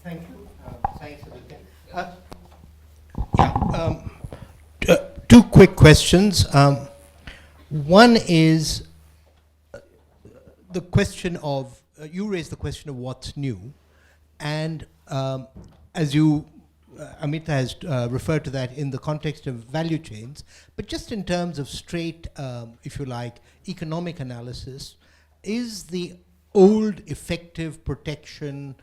Thank you. Thanks, Aaditya. Two quick questions. One is the question of, you raised the question of what's new, and as you, Amita has referred to that in the context of value chains, but just in terms of straight, if you like, economic analysis, is the old effective protection,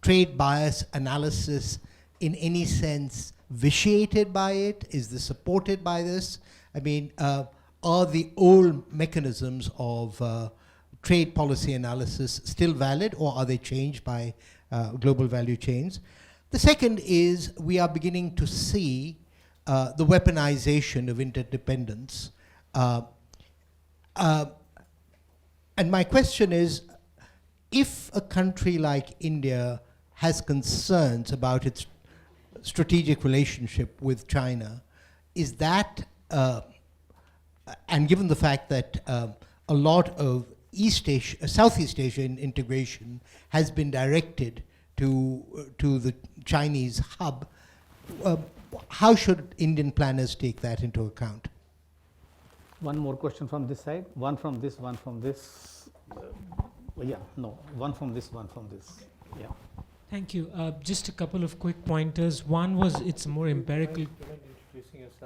trade bias analysis in any sense vitiated by it? Is this supported by this? I mean, are the old mechanisms of trade policy analysis still valid, or are they changed by global value chains? The second is we are beginning to see the weaponization of interdependence. And my question is, if a country like India has concerns about its strategic relationship with China, is that, and given the fact that a lot of Southeast Asian integration has been directed to the Chinese hub, how should Indian planners take that into account? One more question from this side, one from this, one from this. One from this, one from this. Yeah. Thank you. Just a couple of quick pointers. One was it's more empirical.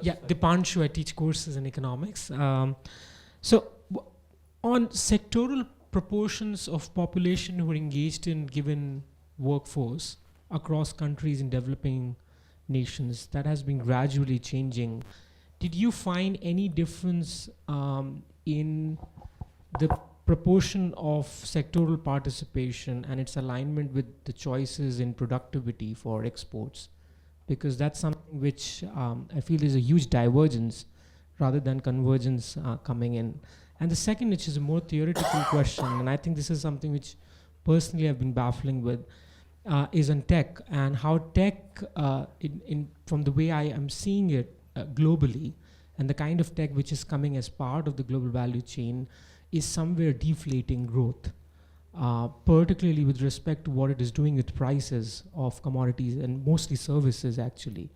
Yeah, Dipanshu, I teach courses in economics. So on sectoral proportions of population who are engaged in given workforce across countries in developing nations, that has been gradually changing. Did you find any difference in the proportion of sectoral participation and its alignment with the choices in productivity for exports? Because that's something which I feel is a huge divergence rather than convergence coming in. And the second, which is a more theoretical question, and I think this is something which personally I've been baffling with, is on tech, and how tech, from the way I am seeing it globally, and the kind of tech which is coming as part of the global value chain is somewhere deflating growth, particularly with respect to what it is doing with prices of commodities and mostly services actually.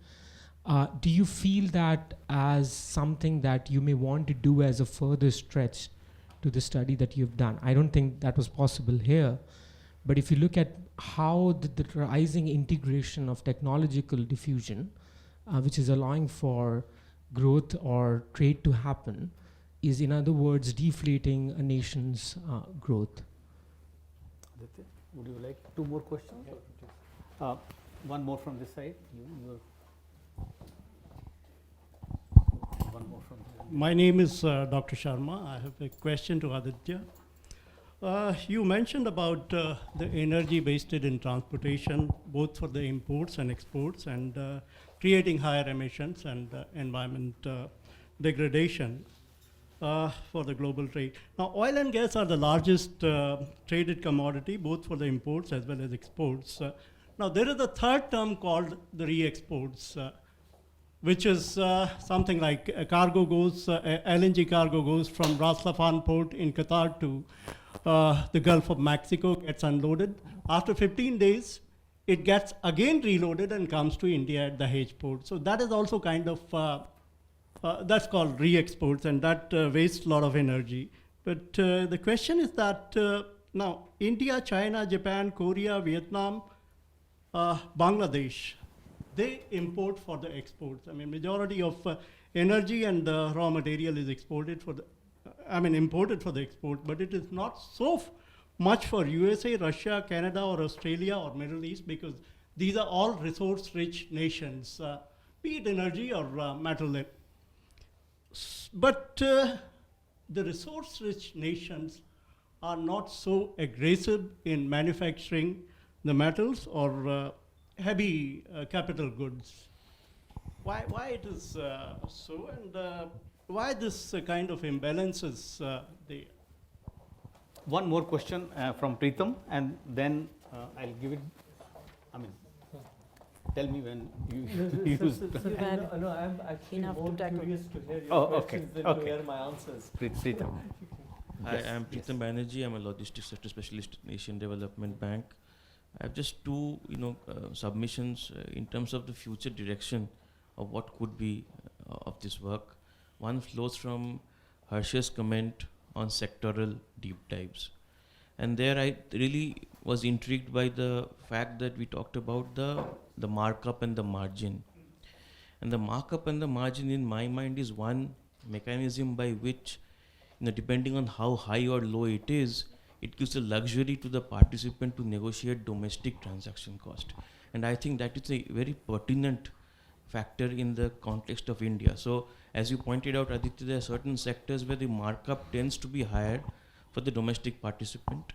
Do you feel that as something that you may want to do as a further stretch to the study that you've done? I don't think that was possible here, but if you look at how the rising integration of technological diffusion, which is allowing for growth or trade to happen, is in other words deflating a nation's growth. Aditya, would you like two more questions? Yeah. One more from this side. One more from here. My name is Dr. Sharma. I have a question to Aditya. You mentioned about the energy wasted in transportation, both for the imports and exports, and creating higher emissions and environment degradation for the global trade. Now, oil and gas are the largest traded commodity, both for the imports as well as exports. Now, there is a third term called the re-exports, which is something like a cargo goes, LNG cargo goes from Ras Laffan port in Qatar to the Gulf of Mexico, gets unloaded. After 15 days, it gets again reloaded and comes to India at the Dahej port. So that is also kind of, that's called re-exports, and that wastes a lot of energy. But the question is that now India, China, Japan, Korea, Vietnam, Bangladesh, they import for the exports. I mean, majority of energy and raw material is exported for the, imported for the export, but it is not so much for USA, Russia, Canada, or Australia, or Middle East, because these are all resource-rich nations, be it energy or metal. But the resource-rich nations are not so aggressive in manufacturing the metals or heavy capital goods. Why it is so, and why this kind of imbalance is there? One more question from Preetham, and then I'll give it. Tell me when you use. No, I'm actually more curious to hear your questions than to hear my answers. Preetham. Hi, Yes, I'm yes. Pritam Banerjee. I'm a logistics sector specialist in Asian Development Bank. I have just two, submissions in terms of the future direction of what could be of this work. One flows from Harsha's comment on sectoral deep dives, and there I really was intrigued by the fact that we talked about the markup and the margin. And the markup and the margin, in my mind, is one mechanism by which, depending on how high or low it is, it gives a luxury to the participant to negotiate domestic transaction cost. And I think that is a very pertinent factor in the context of India. So, as you pointed out, Aditya, there are certain sectors where the markup tends to be higher for the domestic participant,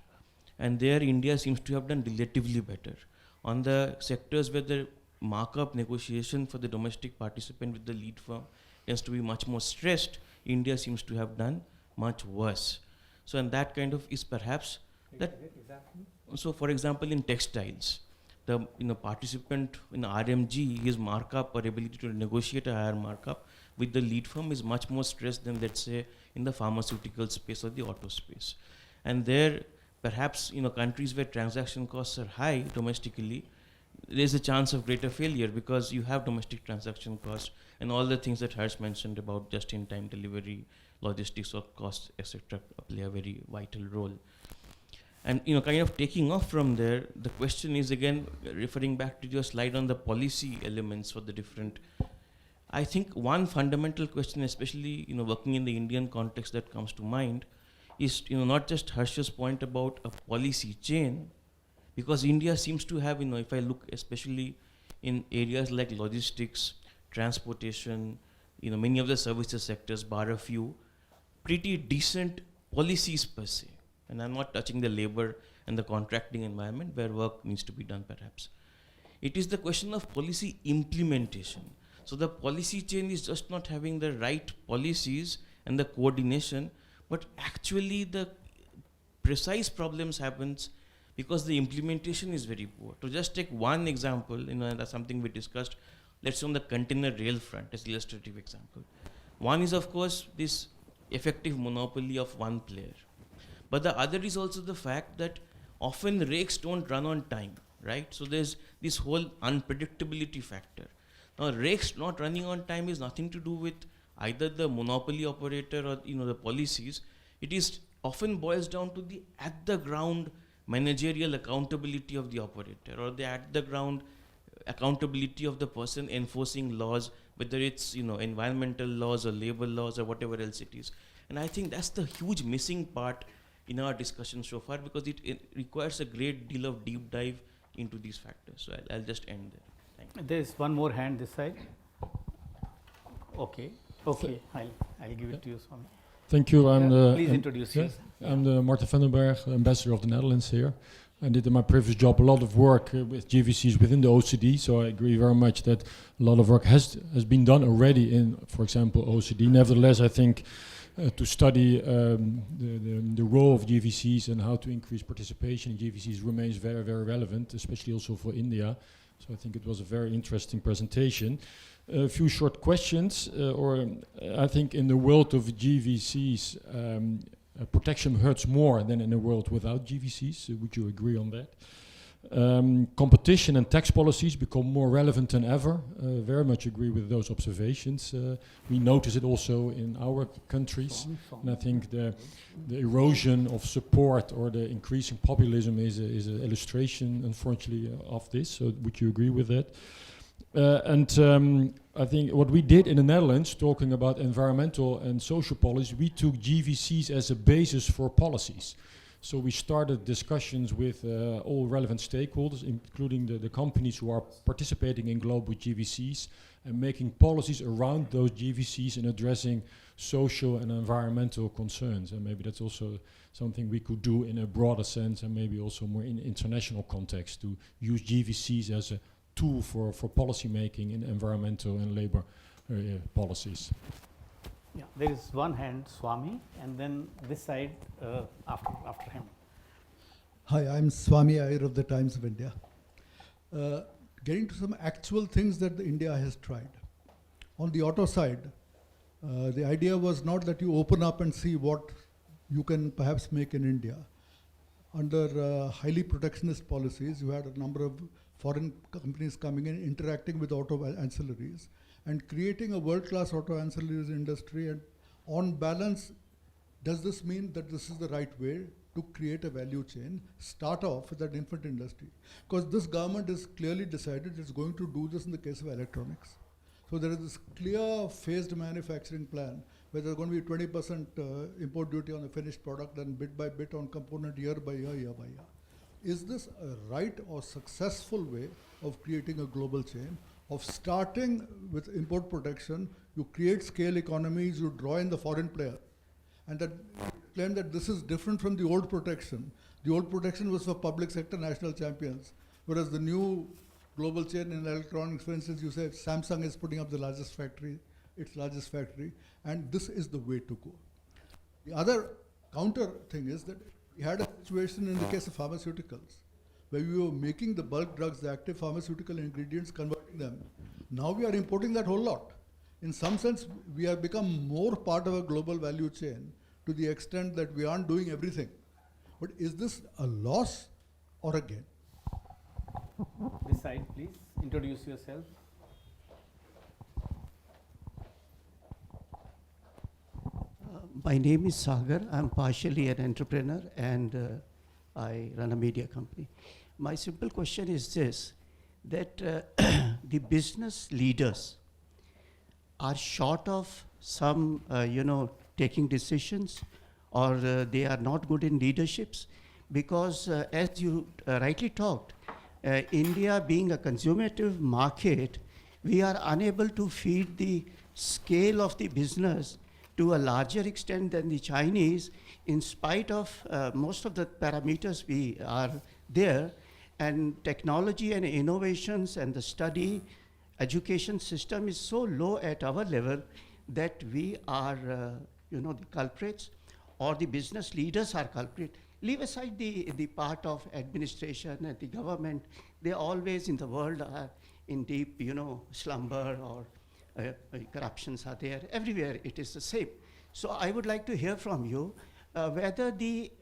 and there India seems to have done relatively better. On the sectors where the markup negotiation for the domestic participant with the lead firm tends to be much more stressed, India seems to have done much worse. So, and that kind of is perhaps that. So, for example, in textiles, the participant in RMG, his markup or ability to negotiate a higher markup with the lead firm is much more stressed than, let's say, in the pharmaceutical space or the auto space. And there, perhaps, countries where transaction costs are high domestically, there's a chance of greater failure because you have domestic transaction costs and all the things that Harsh mentioned about just-in-time delivery, logistics of costs, etc., play a very vital role. And kind of taking off from there, the question is again referring back to your slide on the policy elements for the different. I think one fundamental question, especially working in the Indian context, that comes to mind is not just Harsha's point about a policy chain, because India seems to have, if I look especially in areas like logistics, transportation, many of the services sectors, bar a few, pretty decent policies per se. And I'm not touching the labor and the contracting environment where work needs to be done perhaps. It is the question of policy implementation. So the policy chain is just not having the right policies and the coordination, but actually the precise problems happens because the implementation is very poor. To just take one example, that's something we discussed, let's say on the container rail front as illustrative example. One is of course this effective monopoly of one player. But the other is also the fact that often rakes don't run on time, right? So there's this whole unpredictability factor. Now rakes not running on time is nothing to do with either the monopoly operator or the policies. It is often boils down to the at the ground managerial accountability of the operator or the at the ground accountability of the person enforcing laws, whether it's environmental laws or labor laws or whatever else it is. And I think that's the huge missing part in our discussion so far, because it requires a great deal of deep dive into these factors. So I'll just end there. Thank you. There is one more hand this side. Okay, I'll give it to you, Swami. Thank you. Please introduce yourself. I'm the Martin van den Berg, ambassador of the Netherlands here. I did in my previous job a lot of work with GVCs within the OECD, so I agree very much that a lot of work has been done already in, for example, OECD. Nevertheless, I think to study the role of GVCs and how to increase participation in GVCs remains very, very relevant, especially also for India. So I think it was a very interesting presentation. A few short questions, I think in the world of GVCs, protection hurts more than in a world without GVCs. Would you agree on that? Competition and tax policies become more relevant than ever. Very much agree with those observations. We notice it also in our countries. And I think the erosion of support or the increasing populism is an illustration, unfortunately, of this. So would you agree with that? I think what we did in the Netherlands, talking about environmental and social policy, we took GVCs as a basis for policies. So we started discussions with all relevant stakeholders, including the companies who are participating in global GVCs, and making policies around those GVCs and addressing social and environmental concerns. And maybe that's also something we could do in a broader sense, and maybe also more in international context, to use GVCs as a tool for policy making in environmental and labor policies. Yeah, there is one hand, Swami, and then this side after him. Hi, I'm Swami Iyer of the Times of India. Getting to some actual things that India has tried. On the auto side, the idea was not that you open up and see what you can perhaps make in India. Under highly protectionist policies, you had a number of foreign companies coming in, interacting with auto ancillaries, and creating a world-class auto ancillaries industry. And on balance, does this mean that this is the right way to create a value chain, start off with that infant industry? Because this government has clearly decided it's going to do this in the case of electronics. So there is this clear phased manufacturing plan where there's going to be 20% import duty on the finished product, then bit by bit on component, year by year, year by year. Is this a right or successful way of creating a global chain, of starting with import protection, you create scale economies, you draw in the foreign player, and that claim that this is different from the old protection. The old protection was for public sector national champions, whereas the new global chain in electronics, for instance, you say Samsung is putting up the largest factory, its largest factory, and this is the way to go. The other counter thing is that we had a situation in the case of pharmaceuticals, where we were making the bulk drugs, the active pharmaceutical ingredients, converting them. Now we are importing that whole lot. In some sense, we have become more part of a global value chain to the extent that we aren't doing everything. But is this a loss or a gain? This side, please. Introduce yourself. My name is Sagar. I'm partially an entrepreneur and I run a media company. My simple question is this, that the business leaders are short of some, taking decisions, or they are not good in leaderships, because as you rightly talked, India being a consumative market, we are unable to feed the scale of the business to a larger extent than the Chinese, in spite of most of the parameters we are there, and technology and innovations and the study education system is so low at our level that we are, the culprits, or the business leaders are culprit. Leave aside the part of administration and the government, they always in the world are in deep, slumber, or corruptions are there. Everywhere it is the same. So I would like to hear from you whether the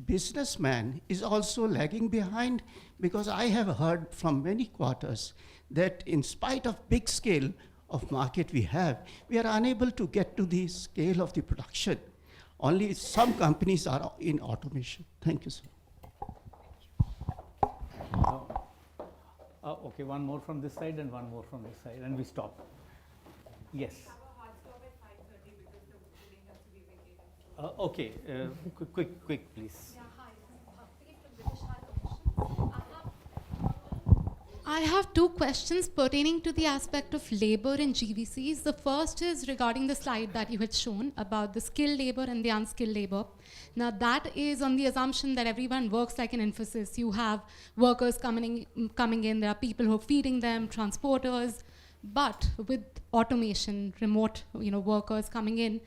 businessman is also lagging behind, because I have heard from many quarters that in spite of big scale of market we have, we are unable to get to the scale of the production. Only some companies are in automation. Thank you, sir. Okay, one more from this side and one more from this side, and we stop. Yes. Okay, quick, please. Yeah, hi. This is Bharti from British High Commission. I have two questions pertaining to the aspect of labor in GVCs. The first is regarding the slide that you had shown about the skilled labor and the unskilled labor. Now that is on the assumption that everyone works like an Infosys. You have workers coming in, there are people who are feeding them, transporters, but with automation, remote workers coming in,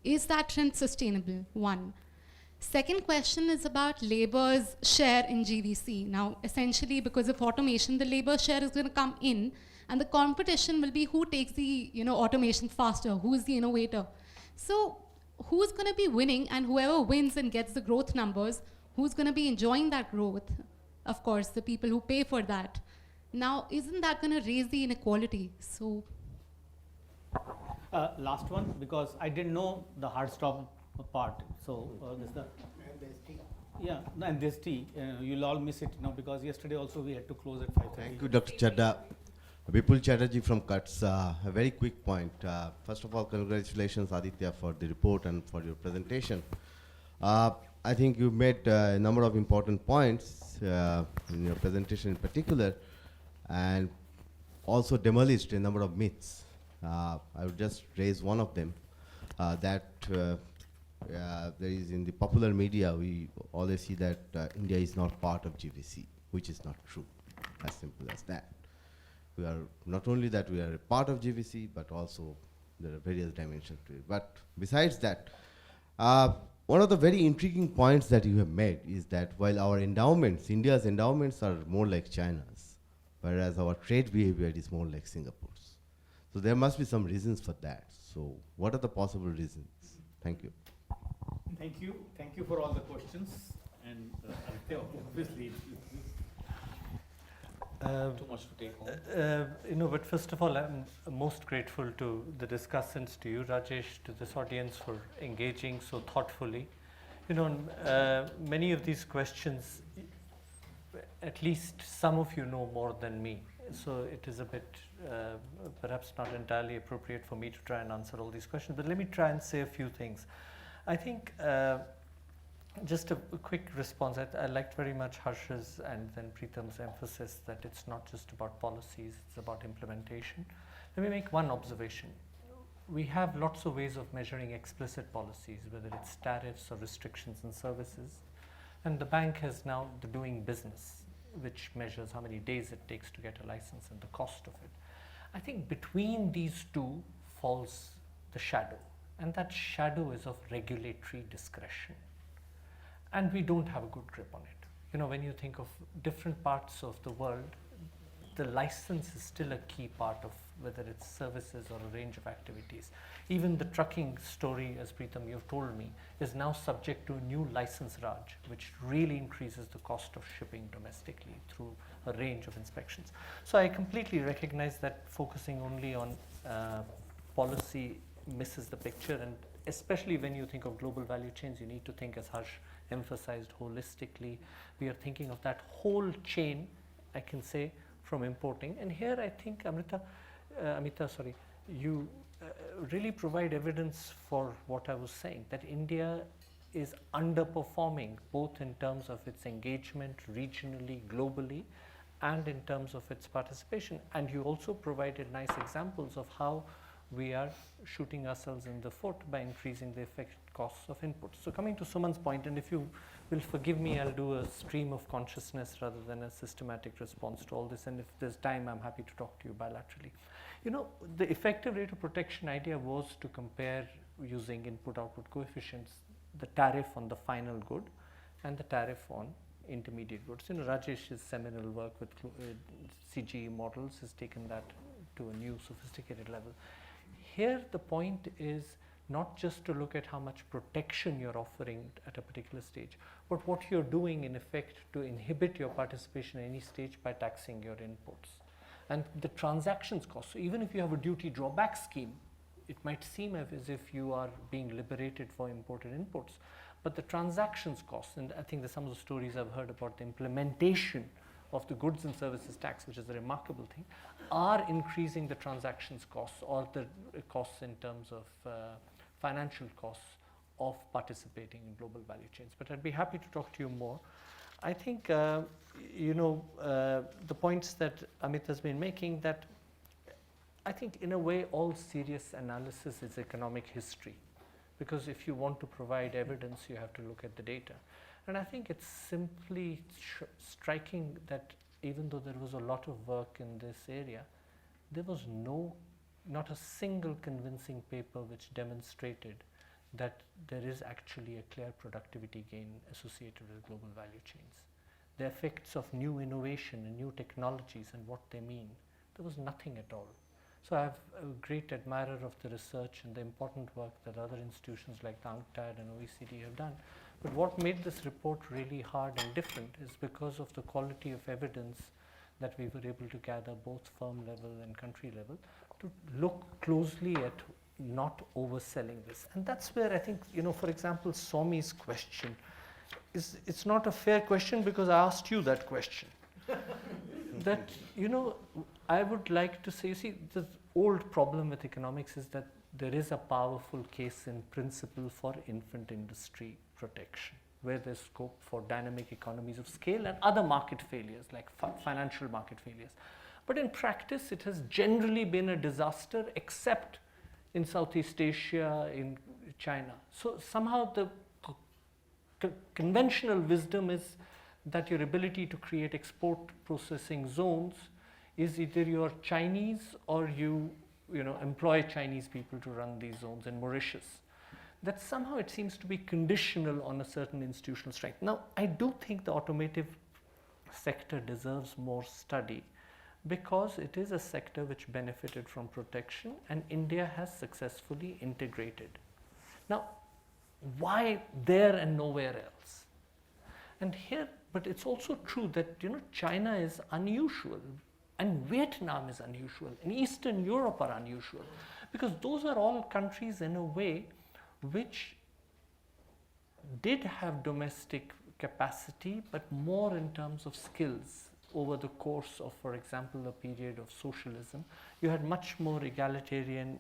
is that trend sustainable? One. Second question is about labor's share in GVC. Now, essentially, because of automation, the labor share is going to come in, and the competition will be who takes the automation faster, who is the innovator. So, who's going to be winning, and whoever wins and gets the growth numbers, who's going to be enjoying that growth? Of course, the people who pay for that. Now, isn't that going to raise the inequality? So, last one, because I didn't know the hard stop part. So this the yeah, and this tea you'll all miss it because yesterday also we had to close at 5:30. Thank you, Dr. Chadda. Vipul Chatterjee from CUTS. A very quick point. First of all, congratulations, Aditya, for the report and for your presentation. I think you made a number of important points in your presentation in particular, and also demolished a number of myths. I would just raise one of them, that there is in the popular media, we always see that India is not part of GVC, which is not true, as simple as that. We are not only that we are a part of GVC, but also there are various dimensions to it. But besides that, one of the very intriguing points that you have made is that while our endowments, India's endowments are more like China's, whereas our trade behavior is more like Singapore's. So there must be some reasons for that. So what are the possible reasons? Thank you. Thank you for all the questions. And Aaditya, obviously, Too much to take home. But first of all, I'm most grateful to the discussants, to you, Rajesh, to this audience for engaging so thoughtfully. Many of these questions, at least some of you know more than me. So it is a bit, perhaps not entirely appropriate for me to try and answer all these questions, but let me try and say a few things. I think just a quick response. I liked very much Harsha's and then Preetham's emphasis that it's not just about policies, it's about implementation. Let me make one observation. We have lots of ways of measuring explicit policies, whether it's tariffs or restrictions in services. And the bank has now the doing business, which measures how many days it takes to get a license and the cost of it. I think between these two falls the shadow, and that shadow is of regulatory discretion. And we don't have a good grip on it. When you think of different parts of the world, the license is still a key part of whether it's services or a range of activities. Even the trucking story, as Preetham, you've told me, is now subject to a new license Raj, which really increases the cost of shipping domestically through a range of inspections. So I completely recognize that focusing only on policy misses the picture, and especially when you think of global value chains, you need to think, as Harsh emphasized, holistically. We are thinking of that whole chain, I can say, from importing. And here I think, Amita, you really provide evidence for what I was saying, that India is underperforming both in terms of its engagement regionally, globally, and in terms of its participation. And you also provided nice examples of how we are shooting ourselves in the foot by increasing the effect costs of inputs. So coming to Suman's point, and if you will forgive me, I'll do a stream of consciousness rather than a systematic response to all this, and if there's time, I'm happy to talk to you bilaterally. The effective rate of protection idea was to compare, using input-output coefficients, the tariff on the final good and the tariff on intermediate goods. Rajesh's seminal work with CGE models has taken that to a new sophisticated level. Here the point is not just to look at how much protection you're offering at a particular stage, but what you're doing in effect to inhibit your participation at any stage by taxing your inputs. And the transactions cost, so even if you have a duty drawback scheme, it might seem as if you are being liberated for imported inputs, but the transactions costs, and I think that some of the stories I've heard about the implementation of the goods and services tax, which is a remarkable thing, are increasing the transactions costs or the costs in terms of financial costs of participating in global value chains. But I'd be happy to talk to you more. I think, the points that Amit has been making, that I think in a way all serious analysis is economic history, because if you want to provide evidence, you have to look at the data. And I think it's simply striking that even though there was a lot of work in this area, there was not a single convincing paper which demonstrated that there is actually a clear productivity gain associated with global value chains. The effects of new innovation and new technologies and what they mean, there was nothing at all. So I'm a great admirer of the research and the important work that other institutions like the UNCTAD and OECD have done. But what made this report really hard and different is because of the quality of evidence that we were able to gather, both firm level and country level, to look closely at not overselling this. And that's where I think, for example, Somi's question it's not a fair question, because I asked you that question. That, I would like to say, the old problem with economics is that there is a powerful case in principle for infant industry protection, where there's scope for dynamic economies of scale and other market failures, like financial market failures. But in practice, it has generally been a disaster, except in Southeast Asia, in China. So somehow the conventional wisdom is that your ability to create export processing zones is either you're Chinese or you employ Chinese people to run these zones in Mauritius. That somehow it seems to be conditional on a certain institutional strength. Now, I do think the automotive sector deserves more study, because it is a sector which benefited from protection and India has successfully integrated. Now, Why there and nowhere else? And here, but it's also true that China is unusual, and Vietnam is unusual, and Eastern Europe are unusual, because those are all countries in a way which did have domestic capacity, but more in terms of skills. Over the course of, for example, a period of socialism, you had much more egalitarian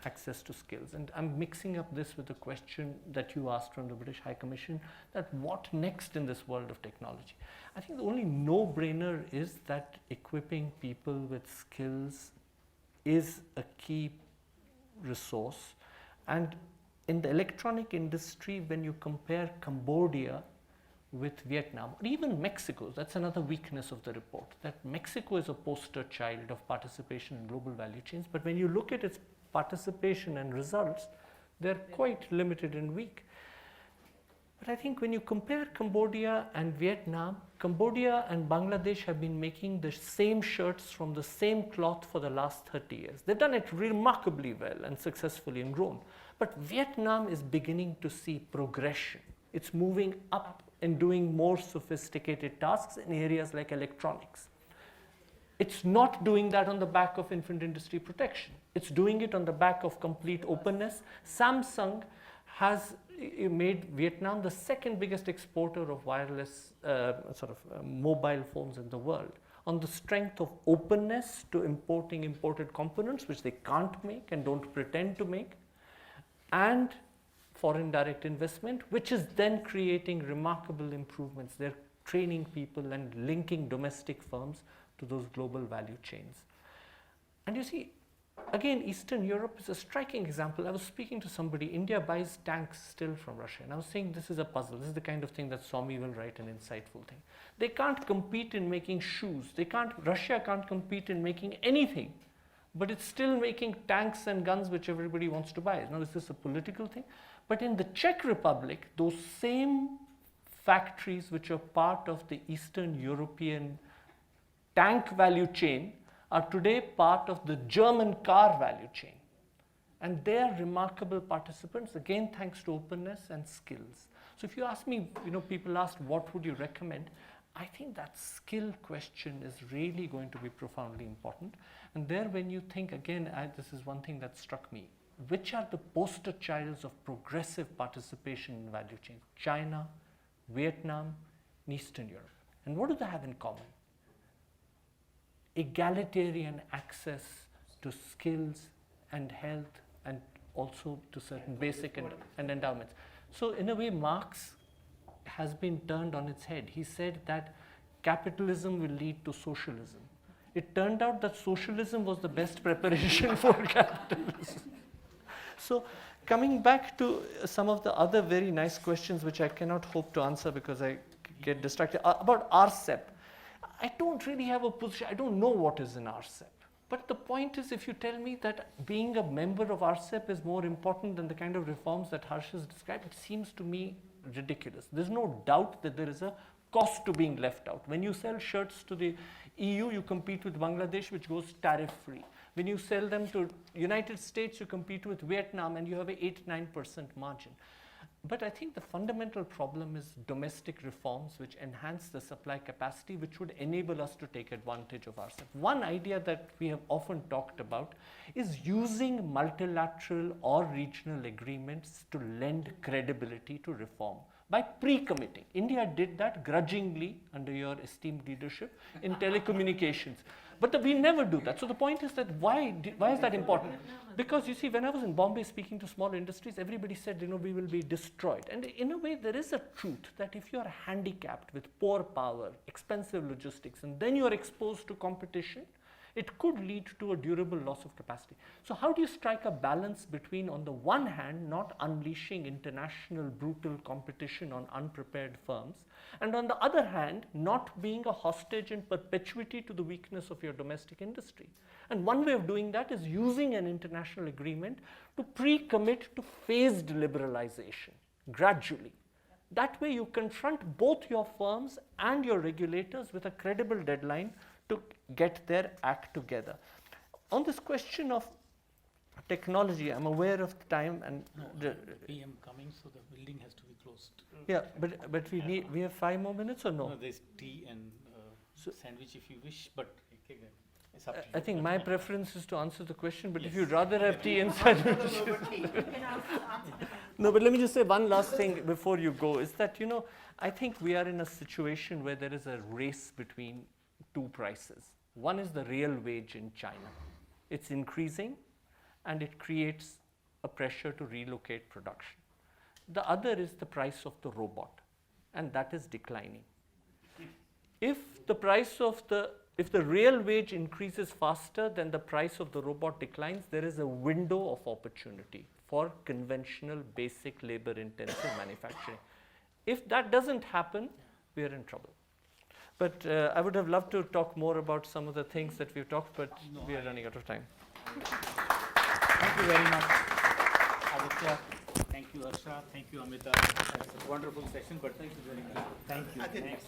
access to skills. And I'm mixing up this with the question that you asked from the British High Commission, that what next in this world of technology? I think the only no-brainer is that equipping people with skills is a key resource. And in the electronic industry, when you compare Cambodia with Vietnam, or even Mexico, that's another weakness of the report, that Mexico is a poster child of participation in global value chains, but when you look at its participation and results, they're quite limited and weak. But I think when you compare Cambodia and Vietnam, Cambodia and Bangladesh have been making the same shirts from the same cloth for the last 30 years. They've done it remarkably well and successfully and grown. But Vietnam is beginning to see progression. It's moving up and doing more sophisticated tasks in areas like electronics. It's not doing that on the back of infant industry protection. It's doing it on the back of complete openness. Samsung has made Vietnam the second biggest exporter of wireless mobile phones in the world, on the strength of openness to importing imported components which they can't make and don't pretend to make, and foreign direct investment, which is then creating remarkable improvements. They're training people and linking domestic firms to those global value chains. And you see, again, Eastern Europe is a striking example. I was speaking to somebody, India buys tanks still from Russia, and I was saying this is a puzzle. This is the kind of thing that Swami will write an insightful thing. They can't compete in making shoes. Russia can't compete in making anything, but it's still making tanks and guns which everybody wants to buy. Now, is this a political thing? But in the Czech Republic, those same factories which are part of the Eastern European tank value chain are today part of the German car value chain. And they are remarkable participants, again, thanks to openness and skills. So if you ask me, people ask, what would you recommend? I think that skill question is really going to be profoundly important. And there, when you think, again, this is one thing that struck me, which are the poster childs of progressive participation in value chains? China, Vietnam, and Eastern Europe. And what do they have in common? Egalitarian access to skills and health, and also to certain basic and endowments. So in a way, Marx has been turned on its head. He said that capitalism will lead to socialism. It turned out that socialism was the best preparation for capitalism. So coming back to some of the other very nice questions which I cannot hope to answer because I get distracted, about RCEP. I don't really have a position. I don't know what is in RCEP. But the point is, if you tell me that being a member of RCEP is more important than the kind of reforms that Harsha has described, it seems to me ridiculous. There's no doubt that there is a cost to being left out. When you sell shirts to the EU, you compete with Bangladesh, which goes tariff-free. When you sell them to United States, you compete with Vietnam, and you have an 8-9% margin. But I think the fundamental problem is domestic reforms which enhance the supply capacity, which would enable us to take advantage of RCEP. One idea that we have often talked about is using multilateral or regional agreements to lend credibility to reform by pre-committing. India did that grudgingly under your esteemed leadership in telecommunications. But we never do that. So the point is that why is that important? Because you see, when I was in Bombay speaking to small industries, everybody said, we will be destroyed. And in a way, there is a truth that if you are handicapped with poor power, expensive logistics, and then you are exposed to competition, it could lead to a durable loss of capacity. So how do you strike a balance between, on the one hand, not unleashing international brutal competition on unprepared firms, and on the other hand, not being a hostage in perpetuity to the weakness of your domestic industry? And one way of doing that is using an international agreement to pre-commit to phased liberalization, gradually. That way you confront both your firms and your regulators with a credible deadline to get their act together. On this question of technology, I'm aware of the time and the PM coming, so the building has to be closed. yeah, but we have 5 more minutes or no? No, there's tea and sandwich if you wish, but it's up to you. I think my preference is to answer the question, but if you'd rather have tea and sandwich. No, but let me just say one last thing before you go, is that, I think we are in a situation where there is a race between two prices. One is the real wage in China. It's increasing, and it creates a pressure to relocate production. The other is the price of the robot, and that is declining. If the real wage increases faster than the price of the robot declines, there is a window of opportunity for conventional, basic, labor-intensive manufacturing. If that doesn't happen, we are in trouble. But I would have loved to talk more about some of the things that we've talked, but we are running out of time. Thank you very much, Aditya. Thank you, Harsha. Thank you, Amita. It's a wonderful session, but thank you very much. Thank you. Thanks.